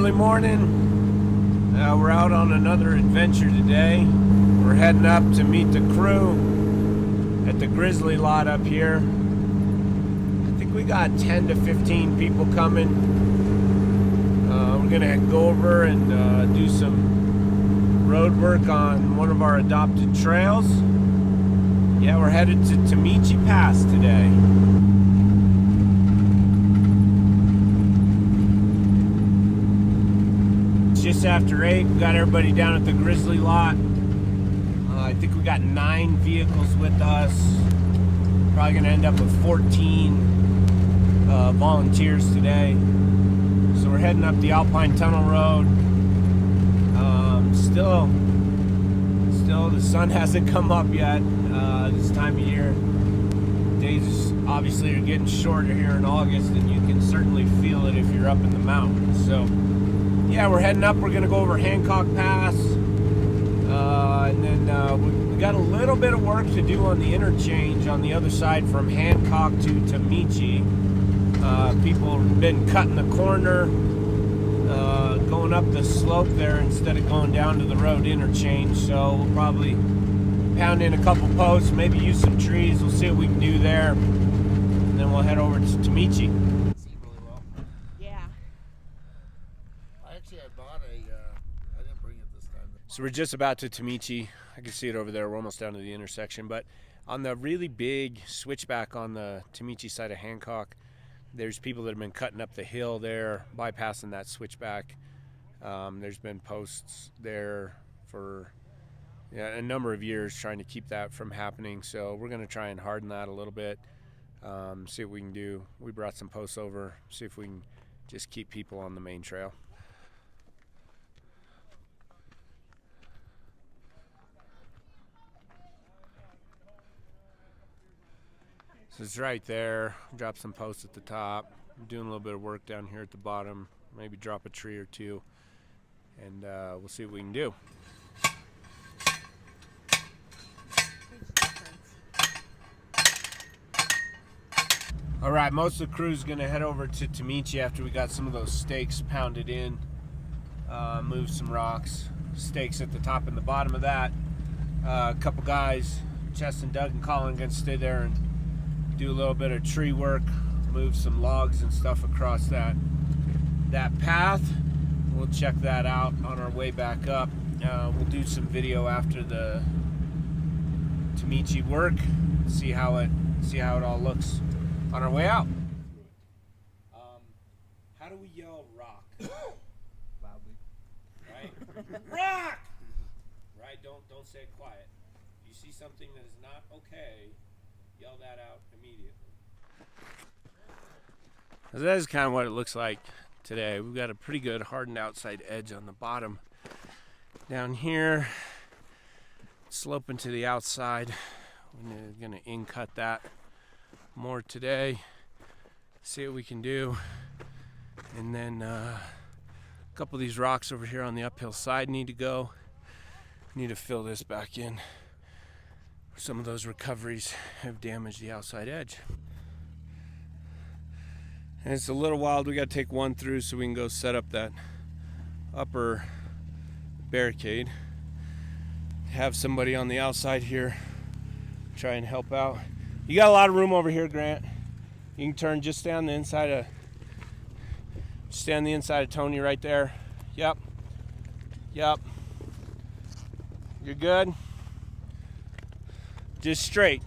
early morning. We're out on another adventure today. We're heading up to meet the crew at the grizzly lot up here. I think we got 10 to 15 people coming. We're gonna go over and do some road work on one of our adopted trails. Yeah, we're headed to Tomichi Pass today. Just after 8, we got everybody down at the grizzly lot. I think we got 9 vehicles with us. Probably gonna end up with 14 volunteers today. So we're heading up the Alpine Tunnel Road. Still the sun hasn't come up yet this time of year. Days obviously are getting shorter here in August, and you can certainly feel it if you're up in the mountains. So yeah, we're heading up. We're gonna go over Hancock Pass, and then we got a little bit of work to do on the interchange on the other side from Hancock to Tomichi. People have been cutting the corner, going up the slope there instead of going down to the road interchange. So we'll probably pound in a couple posts, maybe use some trees. We'll see what we can do there, and then we'll head over to Tomichi. I didn't bring it this time. So we're just about to Tomichi. I can see it over there. We're almost down to the intersection. But on the really big switchback on the Tomichi side of Hancock, there's people that have been cutting up the hill there, bypassing that switchback. There's been posts there for a number of years trying to keep that from happening. So we're going to try and harden that a little bit, see what we can do. We brought some posts over, see if we can just keep people on the main trail. So it's right there. Drop some posts at the top. I'm doing a little bit of work down here at the bottom. Maybe drop a tree or two, and we'll see what we can do. All right, most of the crew's gonna head over to Tomichi after we got some of those stakes pounded in. Move some rocks, stakes at the top and the bottom of that. A couple guys, Cheston, Doug, and Colin, gonna stay there and do a little bit of tree work, move some logs and stuff across that path. We'll check that out on our way back up. We'll do some video after the Tomichi work, see how it all looks on our way out. How do we yell rock? Loudly. Right? Rock! Right? Don't say it quiet. If you see something that is not okay, yell that out immediately. So that is kind of what it looks like today. We've got a pretty good hardened outside edge on the bottom. Down here, sloping to the outside. We're going to in-cut that more today. See what we can do. And then a couple of these rocks over here on the uphill side need to go. Need to fill this back in. Some of those recoveries have damaged the outside edge. And it's a little wild. We got to take one through so we can go set up that upper barricade. Have somebody on the outside here try and help out. You got a lot of room over here, Grant. You can turn, just stay on the inside of Tony right there. Yep. You're good. Just straight.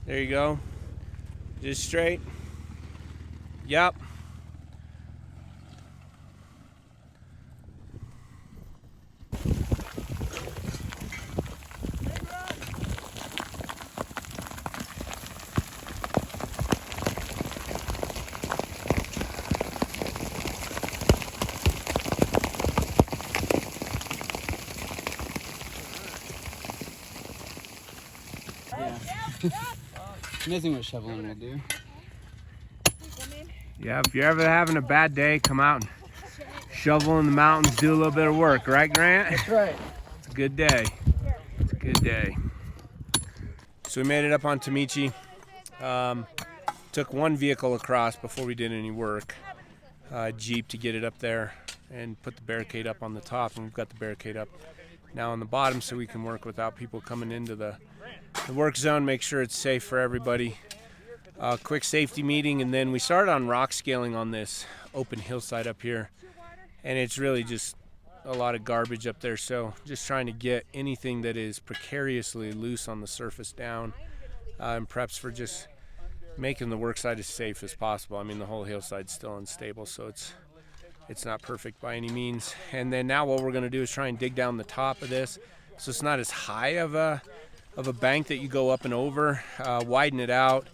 There you go. Just straight. Yep. Amazing what shoveling will do. Yeah, if you're ever having a bad day, come out and shovel in the mountains, do a little bit of work, right, Grant? That's right. It's a good day. It's a good day. So we made it up on Tomichi. Took one vehicle across before we did any work. Jeep to get it up there and put the barricade up on the top, and we've got the barricade up now on the bottom so we can work without people coming into the work zone, make sure it's safe for everybody. Quick safety meeting, and then we started on rock scaling on this open hillside up here, and it's really just a lot of garbage up there, so just trying to get anything that is precariously loose on the surface down, and preps for just making the work site as safe as possible. I mean, the whole hillside's still unstable, so it's not perfect by any means. And then now what we're going to do is try and dig down the top of this so it's not as high of a bank that you go up and over, widen it out,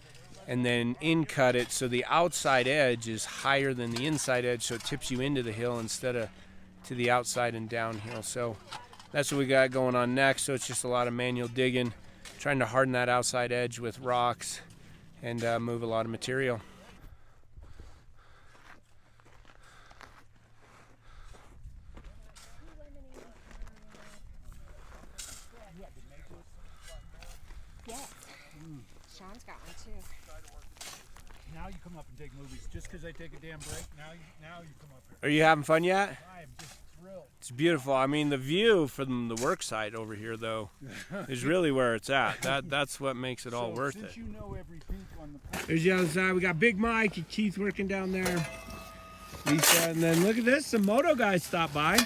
and then in cut it so the outside edge is higher than the inside edge, so it tips you into the hill instead of to the outside and downhill. So that's what we got going on next. So it's just a lot of manual digging, trying to harden that outside edge with rocks and move a lot of material. Sean's got one too. Now you come up and take movies. Just because I take a damn break, now you come up here. Are you having fun yet? I am just thrilled. It's beautiful. I mean, the view from the work site over here, though, is really where it's at. That's what makes it all worth it. You know every peak on the There's the other side. We got Big Mike and Keith working down there. Lisa, and then look at this. Some moto guys stopped by.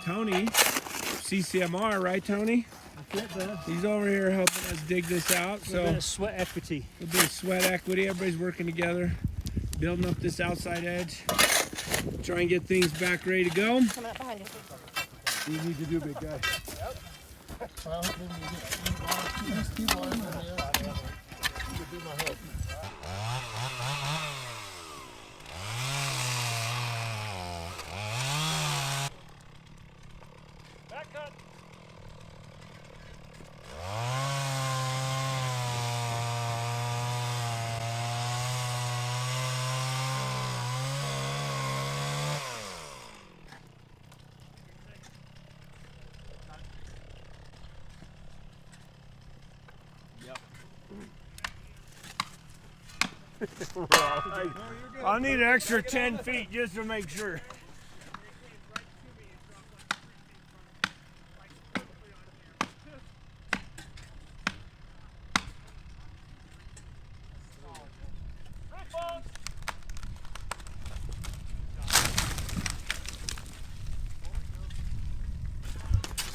Tony, CCMR, right, Tony? He's over here helping us dig this out. So a bit of sweat equity. A bit of sweat equity. Everybody's working together, building up this outside edge. Try and get things back ready to go. Coming up behind you. What do you need to do, big guy? Well, then you get these bars in here. You can do my help. Back cut. I'll need an extra 10 feet just to make sure.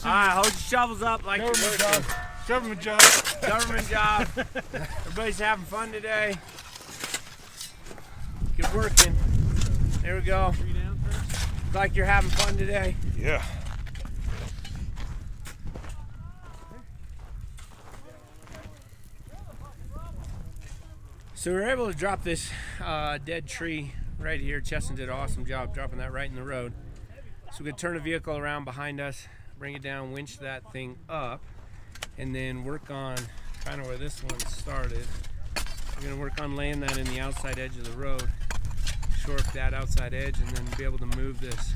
Alright, hold your shovels up like you're working. Government job. Government job. Everybody's having fun today. Get working. There we go. Looks like you're having fun today. Yeah. So we were able to drop this dead tree right here. Cheston did an awesome job dropping that right in the road. So we could turn the vehicle around behind us, bring it down, winch that thing up, and then work on kind of where this one started. We're going to work on laying that in the outside edge of the road, shore up that outside edge, and then be able to move this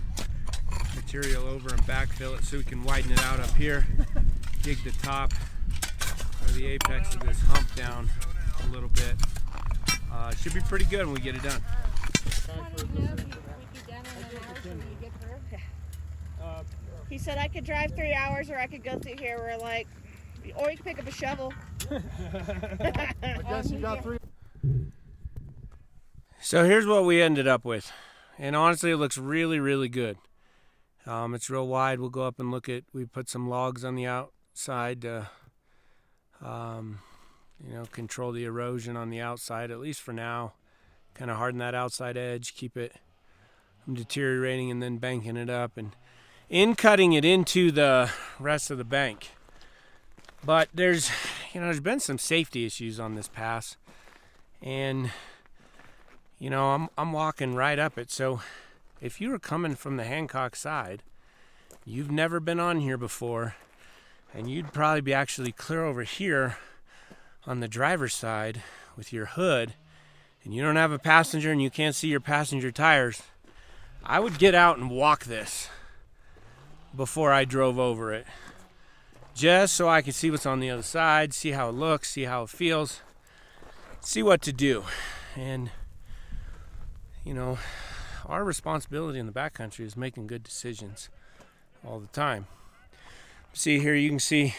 material over and backfill it so we can widen it out up here, dig the top or the apex of this hump down a little bit. It should be pretty good when we get it done. He said I could drive 3 hours or I could go through here. We're like, or you could pick up a shovel. I guess you got 3. So here's what we ended up with. And honestly, it looks really, really good. It's real wide. We'll go up and look at, we put some logs on the outside to, control the erosion on the outside, at least for now. Kind of harden that outside edge, keep it from deteriorating, and then banking it up and cutting it into the rest of the bank. But there's been some safety issues on this pass, and I'm walking right up it. So if you were coming from the Hancock side, you've never been on here before, and you'd probably be actually clear over here on the driver's side with your hood, and you don't have a passenger and you can't see your passenger tires, I would get out and walk this before I drove over it, just so I can see what's on the other side, see how it looks, see how it feels, see what to do. And our responsibility in the backcountry is making good decisions all the time. See here, you can see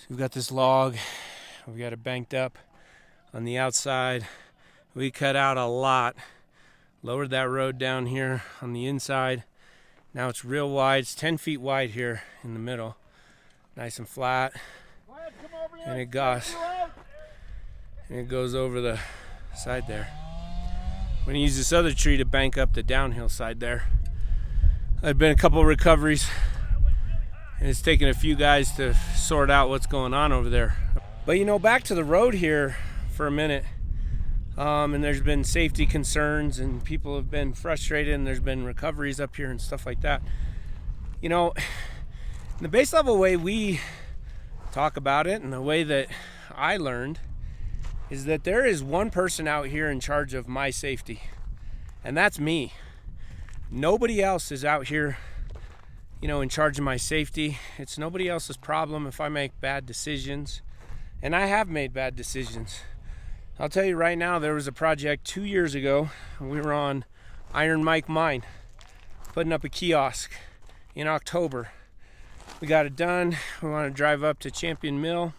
we've got this log. We've got it banked up on the outside. We cut out a lot, lowered that road down here on the inside. Now it's real wide. It's 10 feet wide here in the middle, nice and flat, and it goes over the side there. I'm going to use this other tree to bank up the downhill side there. There've been a couple of recoveries, and it's taken a few guys to sort out what's going on over there. But you know, back to the road here for a minute, and there's been safety concerns and people have been frustrated, and there's been recoveries up here and stuff like that. You know, in the base level way we talk about it, and the way that I learned, is that there is one person out here in charge of my safety, and that's me. Nobody else is out here, you know, in charge of my safety. It's nobody else's problem if I make bad decisions, and I have made bad decisions. I'll tell you right now, there was a project 2 years ago. We were on Iron Mike Mine, putting up a kiosk in October. We got it done. We want to drive up to Champion Mill,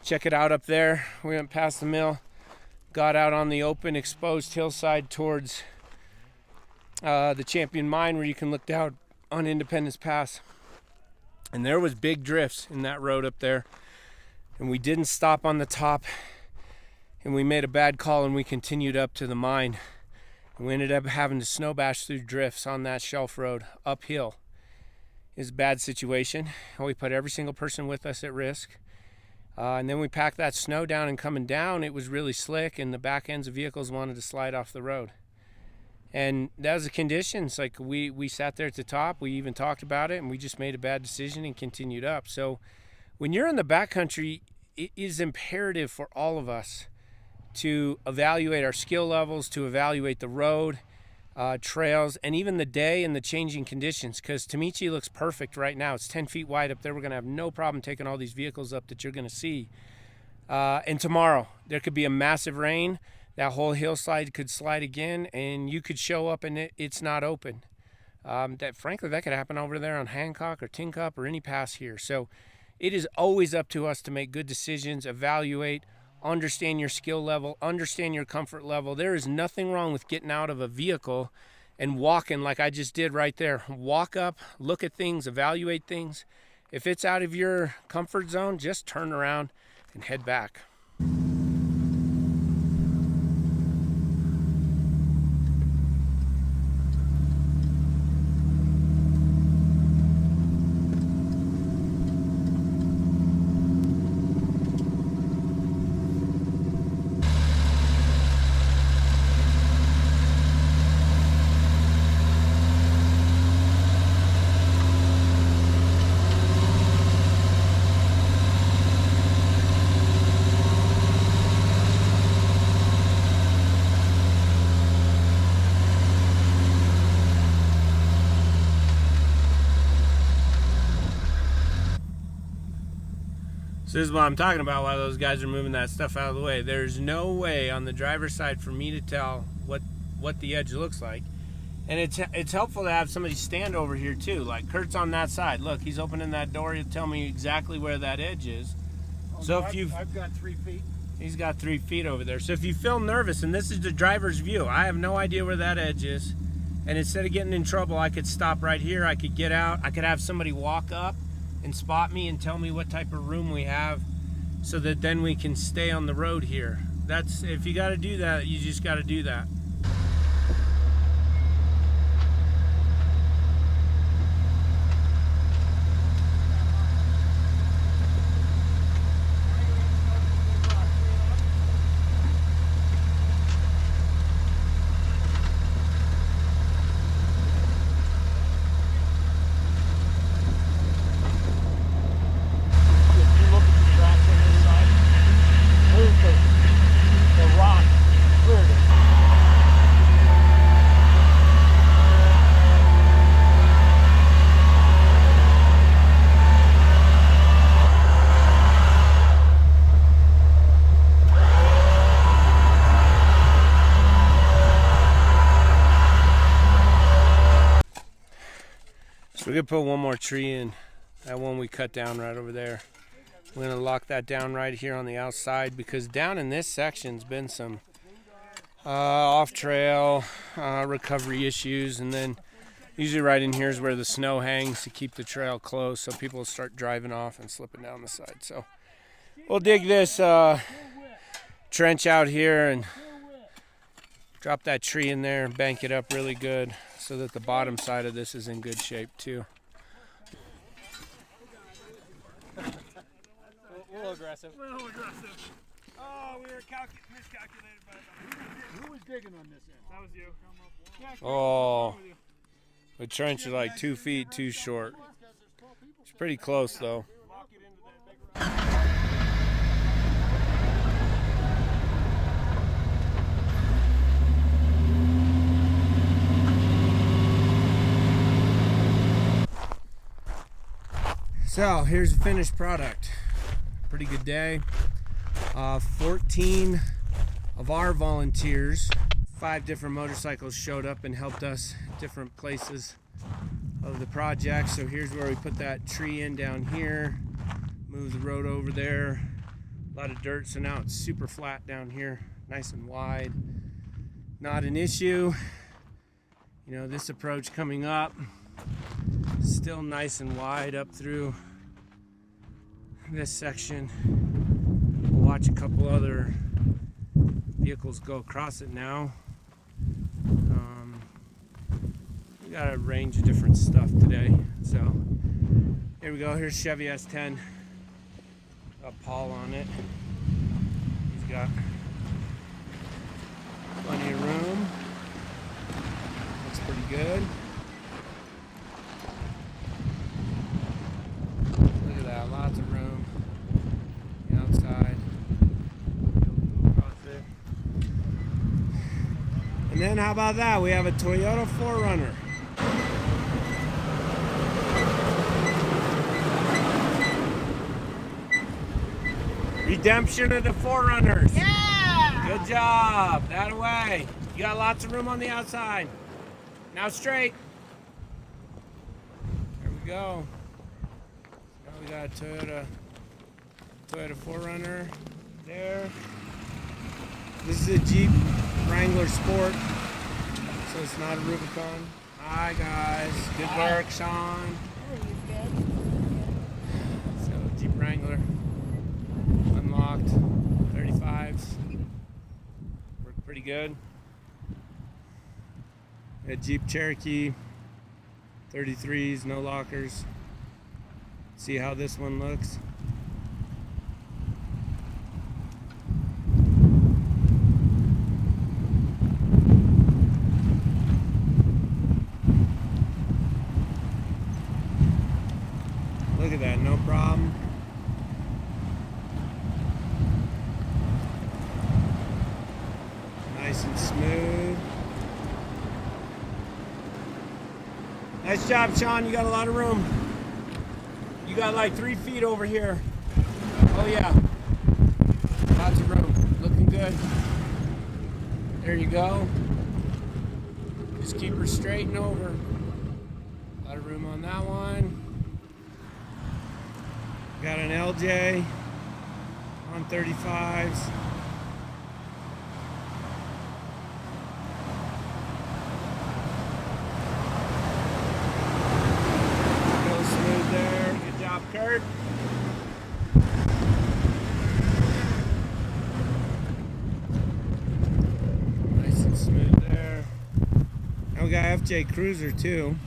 check it out up there. We went past the mill, got out on the open, exposed hillside towards the Champion Mine, where you can look down on Independence Pass. And there was big drifts in that road up there. And we didn't stop on the top. And we made a bad call, and we continued up to the mine. And we ended up having to snow bash through drifts on that shelf road uphill. It was a bad situation. And we put every single person with us at risk. And then we packed that snow down, and coming down, it was really slick, and the back ends of vehicles wanted to slide off the road. And that was the conditions. Like we sat there at the top, we even talked about it, and we just made a bad decision and continued up. So when you're in the backcountry, it is imperative for all of us to evaluate our skill levels, to evaluate the road, trails, and even the day and the changing conditions, because Tomichi looks perfect right now. It's 10 feet wide up there. We're going to have no problem taking all these vehicles up that you're going to see. And tomorrow, there could be a massive rain. That whole hillside could slide again, and you could show up and it's not open. Frankly, that could happen over there on Hancock or Tin Cup or any pass here. So it is always up to us to make good decisions, evaluate, understand your skill level, understand your comfort level. There is nothing wrong with getting out of a vehicle and walking like I just did right there. Walk up, look at things, evaluate things. If it's out of your comfort zone, just turn around and head back. So this is what I'm talking about while those guys are moving that stuff out of the way. There's no way on the driver's side for me to tell what the edge looks like. And it's helpful to have somebody stand over here too. Like Kurt's on that side. Look, he's opening that door. He'll tell me exactly where that edge is. Oh, so no, if you've... I've got 3 feet. He's got 3 feet over there. So if you feel nervous, and this is the driver's view, I have no idea where that edge is. And instead of getting in trouble, I could stop right here. I could get out. I could have somebody walk up and spot me and tell me what type of room we have, so that then we can stay on the road here. That's, if you got to do that, you just got to do that. The rock cleared it. We're gonna put one more tree in. That one we cut down right over there. We're gonna lock that down right here on the outside because down in this section's been some off-trail recovery issues, and then usually right in here is where the snow hangs to keep the trail closed, so people start driving off and slipping down the side. So we'll dig this trench out here and drop that tree in there and bank it up really good so that the bottom side of this is in good shape too. A little aggressive. Oh, we were miscalculated by Who was digging on this end? that was you. Oh, the trench is like 2 feet too short. It's pretty close though. So here's the finished product. Pretty good day. 14 of our volunteers, 5 different motorcycles showed up and helped us at different places of the project. So here's where we put that tree in down here, move the road over there, a lot of dirt, so now it's super flat down here, nice and wide. Not an issue. You know, this approach coming up, still nice and wide up through this section. We'll watch a couple other vehicles go across it now. We got a range of different stuff today. So here we go. Here's Chevy S10. Got Paul on it. He's got plenty of room. Looks pretty good. Look at that, lots of room. The outside. And then how about that? We have a Toyota 4Runner. Redemption of the 4Runners. Yeah! Good job. That away. You got lots of room on the outside. Now straight. There we go. Now we got a Toyota 4Runner there. This is a Jeep Wrangler Sport, so it's not a Rubicon. Hi guys. Good work, Sean. So Jeep Wrangler. Unlocked 35s, work pretty good. A Jeep Cherokee 33s, no lockers. See how this one looks. Look at that, no problem. Nice and smooth. Nice job, Sean. You got a lot of room. You got like 3 feet over here. Oh yeah. Lots of room. Looking good. There you go. Just keep her straight and over. A lot of room on that one. Got an LJ on 35s. Kurt. Nice and smooth there. Now we got FJ Cruiser too.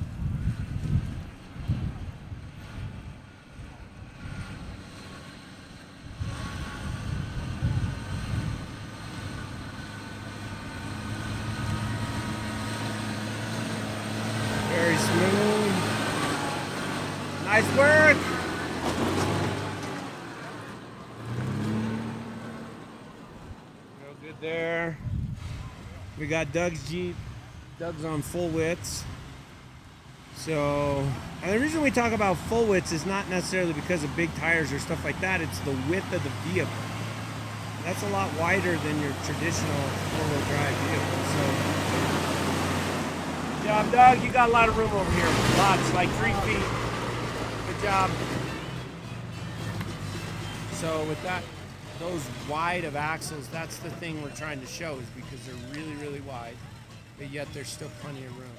Very smooth. Nice work. Good there. We got Doug's Jeep. Doug's on full widths. So, and the reason we talk about full widths is not necessarily because of big tires or stuff like that. It's the width of the vehicle. That's a lot wider than your traditional four-wheel drive vehicle. So, Good job, Doug. You got a lot of room over here. Lots, like 3 feet. Good job. So with that, those wide of axles, that's the thing we're trying to show, is because they're really, really wide, but yet there's still plenty of room.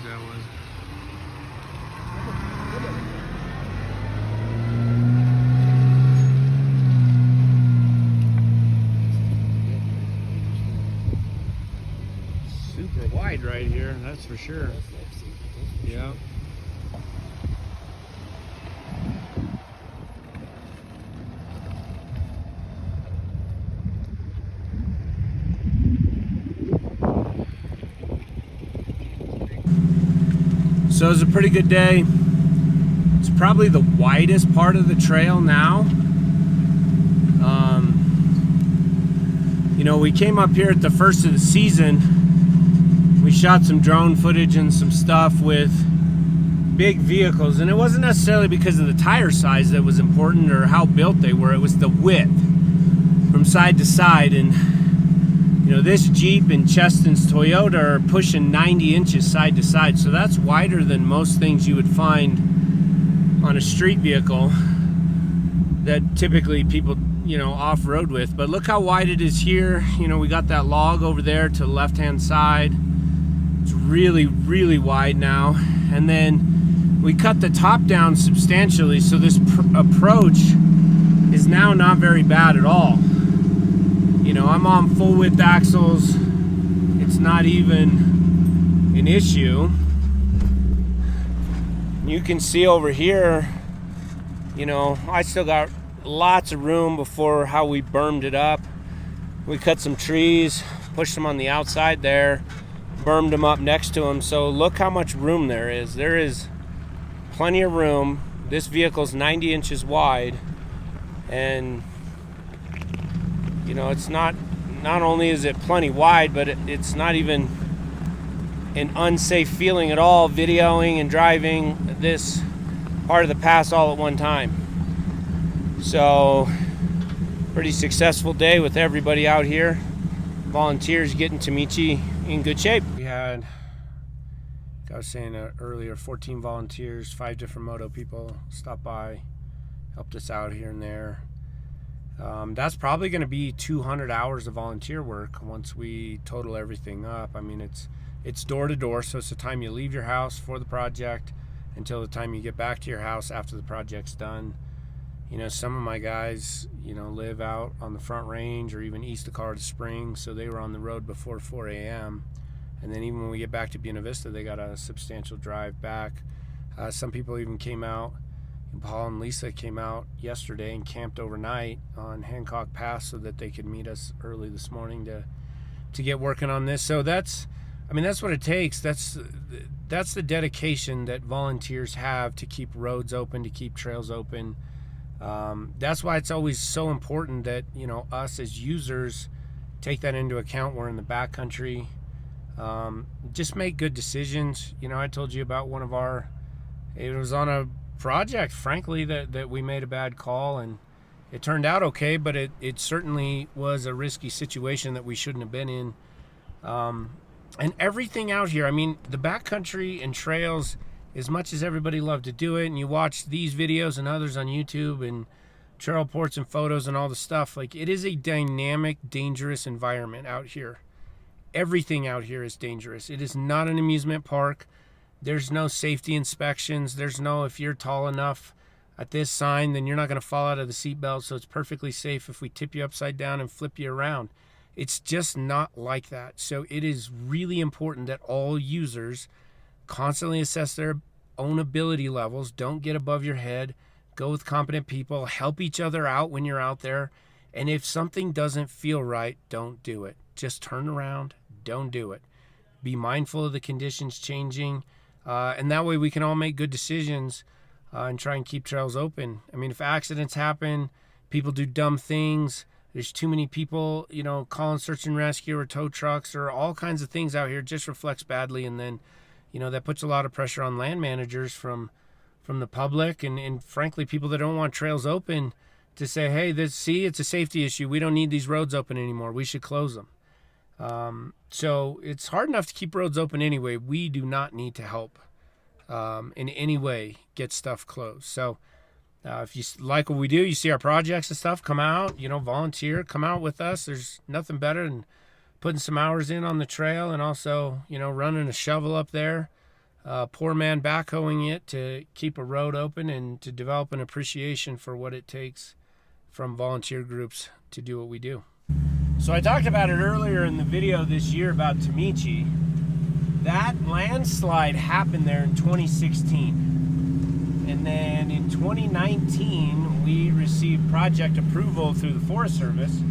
That was. Super wide right here, that's for sure. Yeah. So it was a pretty good day. It's probably the widest part of the trail now. You know, we came up here at the first of the season. We shot some drone footage and some stuff with big vehicles, and it wasn't necessarily because of the tire size that was important or how built they were. It was the width from side to side. And you know, this Jeep and Cheston's Toyota are pushing 90 inches side to side, so that's wider than most things you would find on a street vehicle that typically people, you know, off-road with. But look how wide it is here. You know, we got that log over there to the left-hand side. It's really, really wide now. And then we cut the top down substantially, so this approach is now not very bad at all. You know, I'm on full width axles. It's not even an issue. You can see over here, you know, I still got lots of room before how we bermed it up. We cut some trees, pushed them on the outside there, bermed them up next to them. So look how much room there is. There is plenty of room. This vehicle's 90 inches wide, and you know, it's not only is it plenty wide, but it's not even an unsafe feeling at all videoing and driving this part of the pass all at one time. So pretty successful day with everybody out here. Volunteers getting Tomichi in good shape. We had, like I was saying earlier, 14 volunteers, 5 different moto people stopped by, helped us out here and there. That's probably going to be 200 hours of volunteer work once we total everything up. I mean, it's door to door, so it's the time you leave your house for the project until the time you get back to your house after the project's done. You know, some of my guys, you know, live out on the Front Range or even east of Colorado Springs, so they were on the road before 4 a.m. And then even when we get back to Buena Vista, they got a substantial drive back. Some people even came out. Paul and Lisa came out yesterday and camped overnight on Hancock Pass so that they could meet us early this morning to get working on this. So that's, I mean, that's what it takes. That's the dedication that volunteers have to keep roads open, to keep trails open. That's why it's always so important that, you know, us as users take that into account. We're in the backcountry. Just make good decisions. You know, I told you about one of our, it was on a project, frankly, that we made a bad call, and it turned out okay, but it certainly was a risky situation that we shouldn't have been in. And everything out here, I mean, the backcountry and trails, as much as everybody loved to do it, and you watch these videos and others on YouTube and trail reports and photos and all the stuff, like, it is a dynamic, dangerous environment out here. Everything out here is dangerous. It is not an amusement park. There's no safety inspections. There's no, if you're tall enough at this sign, then you're not going to fall out of the seatbelt, so it's perfectly safe if we tip you upside down and flip you around. It's just not like that. So it is really important that all users constantly assess their own ability levels. Don't get above your head. Go with competent people. Help each other out when you're out there. And if something doesn't feel right, don't do it. Just turn around. Don't do it. Be mindful of the conditions changing. And that way we can all make good decisions and try and keep trails open. I mean, if accidents happen, People do dumb things. There's too many people, you know, calling search and rescue or tow trucks or all kinds of things out here. It just reflects badly. And then, you know, that puts a lot of pressure on land managers from the public and frankly, people that don't want trails open to say, hey, it's a safety issue. We don't need these roads open anymore. We should close them. So it's hard enough to keep roads open anyway. We do not need to help in any way get stuff closed. So if you like what we do, you see our projects and stuff, come out, you know, volunteer, come out with us. There's nothing better than putting some hours in on the trail and also, you know, running a shovel up there, poor man backhoeing it to keep a road open and to develop an appreciation for what it takes from volunteer groups to do what we do. So I talked about it earlier in the video this year about Tomichi. That landslide happened there in 2016. And then in 2019, we received project approval through the Forest Service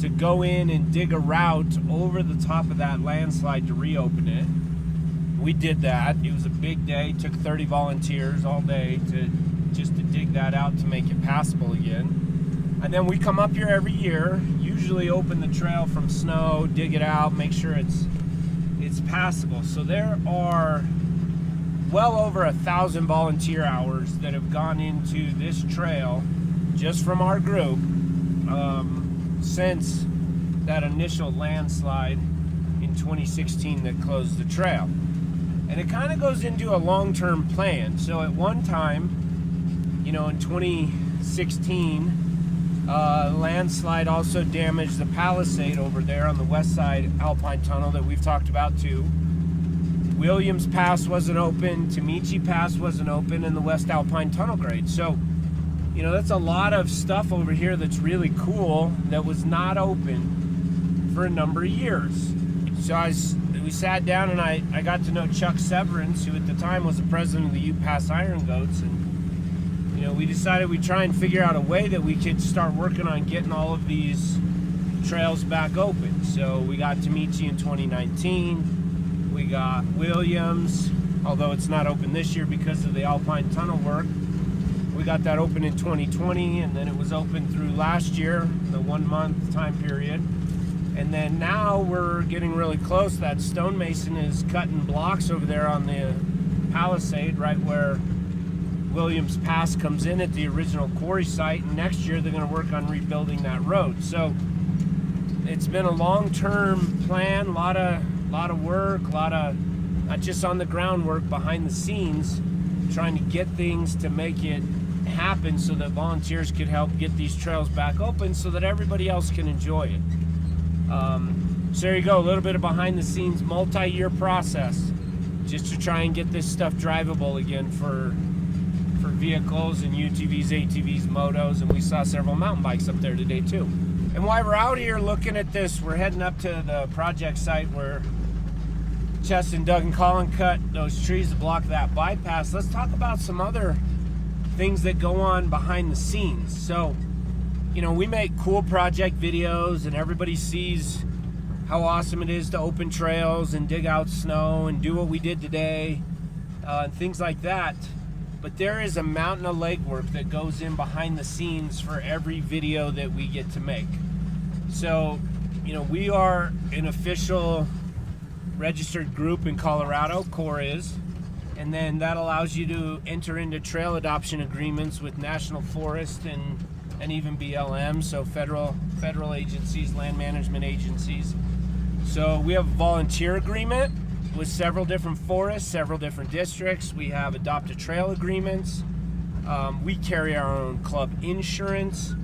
to go in and dig a route over the top of that landslide to reopen it. We did that. It was a big day. It took 30 volunteers all day to dig that out to make it passable again. And then we come up here every year, usually open the trail from snow, dig it out, make sure it's passable. So there are well over 1,000 volunteer hours that have gone into this trail just from our group since that initial landslide in 2016 that closed the trail. And it kind of goes into a long-term plan. So at one time, you know, in 2016, landslide also damaged the palisade over there on the west side Alpine Tunnel that we've talked about too. Williams Pass wasn't open, Tomichi Pass wasn't open, and the West Alpine Tunnel grade. So, you know, that's a lot of stuff over here that's really cool that was not open for a number of years. So we sat down and I got to know Chuck Severance, who at the time was the president of the UPass Iron Goats, and, you know, we decided we'd try and figure out a way that we could start working on getting all of these trails back open. So we got Tomichi in 2019. We got Williams, although it's not open this year because of the Alpine Tunnel work. We got that open in 2020, and then it was open through last year, the 1 month time period. And then now we're getting really close. That stonemason is cutting blocks over there on the palisade, right where Williams Pass comes in at the original quarry site. And next year they're going to work on rebuilding that road. So it's been a long-term plan, a lot of work, a lot of not just on the ground work, behind the scenes, trying to get things to make it happen so that volunteers could help get these trails back open so that everybody else can enjoy it. So there you go, a little bit of behind the scenes, multi-year process just to try and get this stuff drivable again for vehicles and UTVs, ATVs, motos, and we saw several mountain bikes up there today too. And while we're out here looking at this, we're heading up to the project site where Cheston, Doug, and Colin cut those trees to block that bypass. Let's talk about some other things that go on behind the scenes. So, you know, we make cool project videos and everybody sees how awesome it is to open trails and dig out snow and do what we did today and things like that. But there is a mountain of legwork that goes in behind the scenes for every video that we get to make. So, you know, we are an official registered group in Colorado, CORE is, and then that allows you to enter into trail adoption agreements with National Forest and even BLM, so federal agencies, land management agencies. So we have a volunteer agreement with several different forests, several different districts. We have adopted trail agreements. We carry our own club insurance.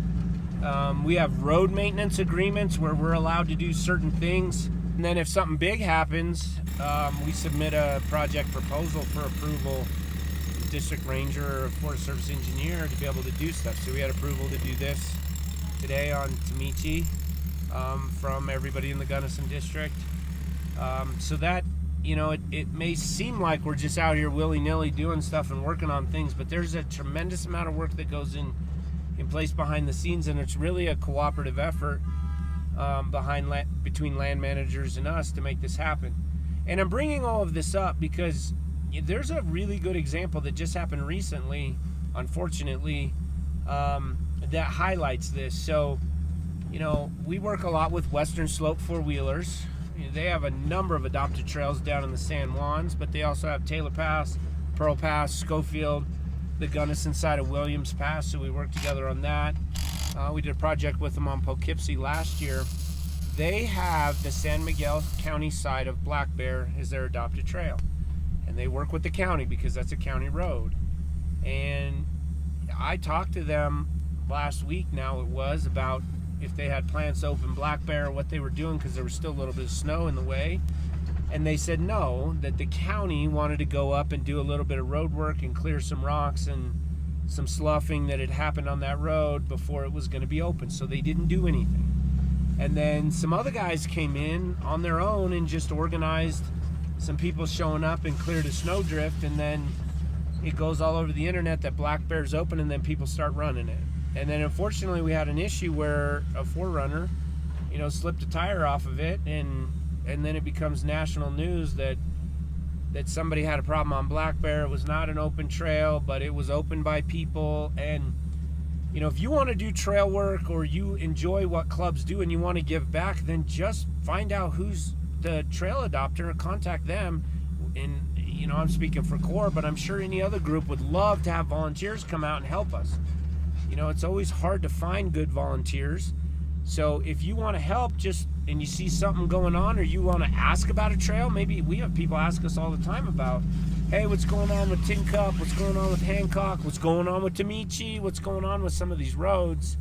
We have road maintenance agreements where we're allowed to do certain things. And then if something big happens, we submit a project proposal for approval to the district ranger or Forest Service engineer to be able to do stuff. So we had approval to do this today on Tomichi from everybody in the Gunnison district. So that, you know, it may seem like we're just out here willy-nilly doing stuff and working on things, but there's a tremendous amount of work that goes in place behind the scenes, and it's really a cooperative effort between land managers and us to make this happen. And I'm bringing all of this up because there's a really good example that just happened recently, unfortunately, that highlights this. So, you know, we work a lot with Western Slope four-wheelers. You know, they have a number of adopted trails down in the San Juans, but they also have Taylor Pass, Pearl Pass, Schofield, the Gunnison side of Williams Pass, so we work together on that. We did a project with them on Poughkeepsie last year. They have the San Miguel County side of Black Bear as their adopted trail. And they work with the county because that's a county road. And I talked to them last week now it was about if they had plans to open Black Bear, what they were doing, because there was still a little bit of snow in the way. And they said no, that the county wanted to go up and do a little bit of road work and clear some rocks and some sloughing that had happened on that road before it was going to be open. So they didn't do anything. And then some other guys came in on their own and just organized some people showing up and cleared a snowdrift, and then it goes all over the internet that Black Bear's open, and then people start running it. And then unfortunately we had an issue where a forerunner, you know, slipped a tire off of it, and then it becomes national news that somebody had a problem on Black Bear. It was not an open trail, but it was opened by people. And you know, if you want to do trail work or you enjoy what clubs do and you want to give back, then just find out who's the trail adopter and contact them. And you know, I'm speaking for CORE, but I'm sure any other group would love to have volunteers come out and help us. You know, it's always hard to find good volunteers. So if you want to help, and you see something going on, or you want to ask about a trail, maybe we have people ask us all the time about, hey, what's going on with Tin Cup? What's going on with Hancock? What's going on with Tomichi? What's going on with some of these roads?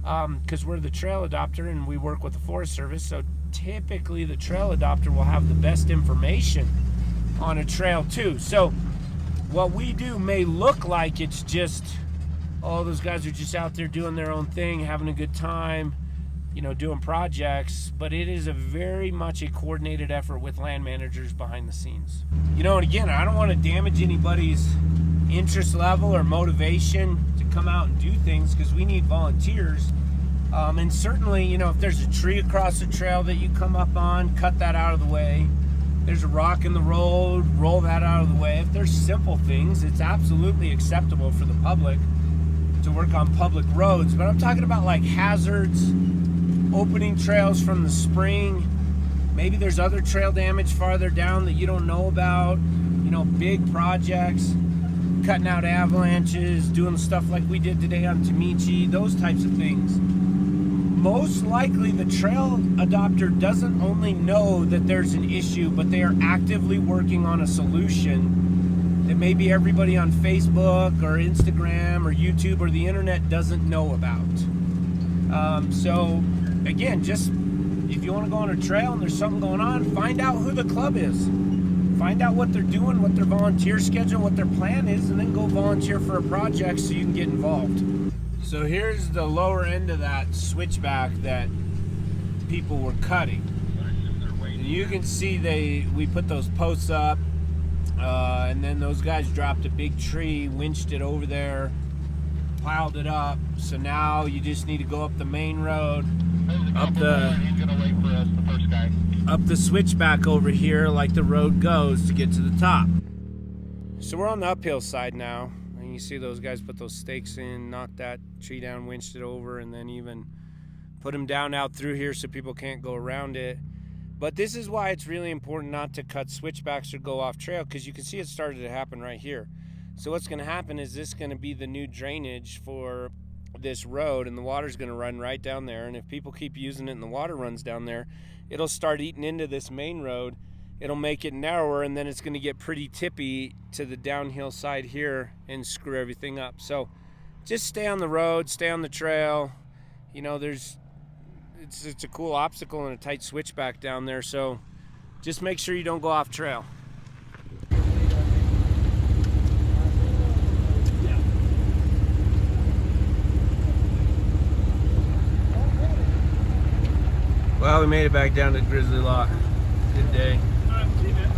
Because we're the trail adopter and we work with the Forest Service. So typically the trail adopter will have the best information on a trail too. So what we do may look like it's just, oh, those guys are just out there doing their own thing, having a good time, you know, doing projects, but it is a very much a coordinated effort with land managers behind the scenes. You know, and again, I don't want to damage anybody's interest level or motivation to come out and do things, because we need volunteers. And certainly, you know, if there's a tree across the trail that you come up on, cut that out of the way. There's a rock in the road, roll that out of the way. If there's simple things, it's absolutely acceptable for the public to work on public roads. But I'm talking about like hazards, opening trails from the spring. Maybe there's other trail damage farther down that you don't know about. You know, big projects, cutting out avalanches, doing stuff like we did today on Tomichi, those types of things. Most likely the trail adopter doesn't only know that there's an issue, but they are actively working on a solution that maybe everybody on Facebook or Instagram or YouTube or the internet doesn't know about. So again, just if you want to go on a trail and there's something going on, find out who the club is. Find out what they're doing, what their volunteer schedule, what their plan is, and then go volunteer for a project so you can get involved. So here's the lower end of that switchback that people were cutting. And you can see we put those posts up, and then those guys dropped a big tree, winched it over there, piled it up. So now you just need to go up the main road, up the switchback over here like the road goes to get to the top. So we're on the uphill side now. And you see those guys put those stakes in, knocked that tree down, winched it over, and then even put them down out through here so people can't go around it. But this is why it's really important not to cut switchbacks or go off trail, because you can see it started to happen right here. So what's going to happen is this is going to be the new drainage for this road, and the water's going to run right down there. And if people keep using it and the water runs down there, it'll start eating into this main road. It'll make it narrower, and then it's going to get pretty tippy to the downhill side here and screw everything up. So just stay on the road, stay on the trail. You know, it's a cool obstacle and a tight switchback down there, so just make sure you don't go off trail. Well, we made it back down to the Grizzly Lot. Good day.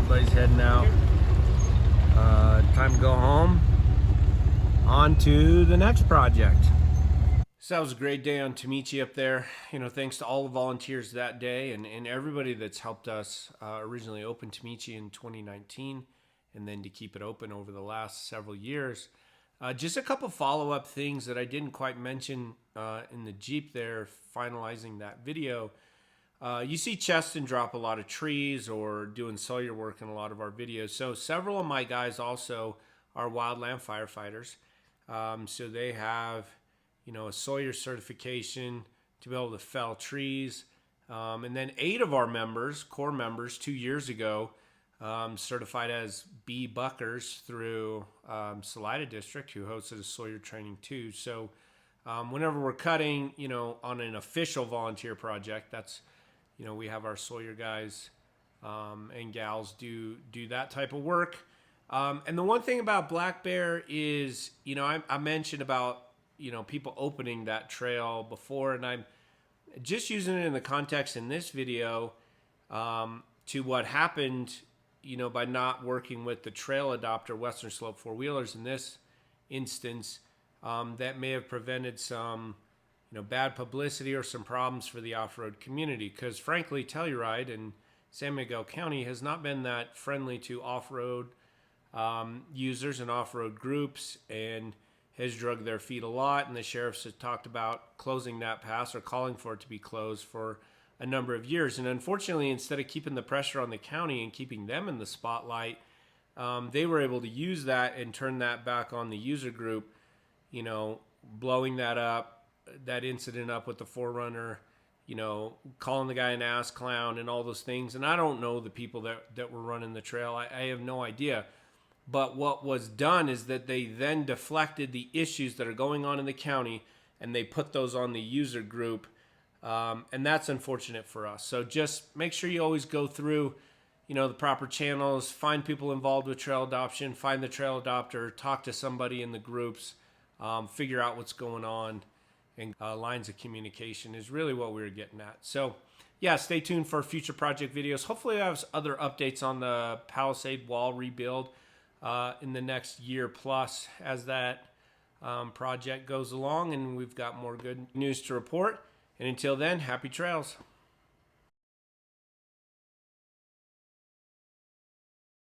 Everybody's heading out. Time to go home. On to the next project. So that was a great day on Tomichi up there. You know, thanks to all the volunteers that day and everybody that's helped us originally open Tomichi in 2019 and then to keep it open over the last several years. Just a couple follow-up things that I didn't quite mention in the Jeep there, finalizing that video. You see Cheston drop a lot of trees or doing Sawyer work in a lot of our videos. So several of my guys also are wildland firefighters. So they have, a Sawyer certification to be able to fell trees. And then 8 of our members, core members, 2 years ago, certified as bee buckers through Salida District, who hosted a Sawyer training too. So whenever we're cutting, on an official volunteer project, that's, we have our Sawyer guys and gals do that type of work. And the one thing about Black Bear is, I mentioned about, people opening that trail before, and I'm just using it in the context in this video to what happened, by not working with the trail adopter Western Slope four-wheelers in this instance, that may have prevented some, bad publicity or some problems for the off-road community. Because frankly, Telluride and San Miguel County has not been that friendly to off-road users and off-road groups, and has drugged their feet a lot. And the sheriffs have talked about closing that pass or calling for it to be closed for a number of years. And unfortunately, instead of keeping the pressure on the county and keeping them in the spotlight, they were able to use that and turn that back on the user group, blowing that up, that incident up with the Forerunner, calling the guy an ass clown and all those things. And I don't know the people that were running the trail. I have no idea. But what was done is that they then deflected the issues that are going on in the county, and they put those on the user group. And that's unfortunate for us. So just make sure you always go through, the proper channels, find people involved with trail adoption, find the trail adopter, talk to somebody in the groups, figure out what's going on, and lines of communication is really what we were getting at. So yeah, stay tuned for future project videos. Hopefully I have other updates on the Palisade wall rebuild in the next year plus as that project goes along, and we've got more good news to report. And until then, happy trails.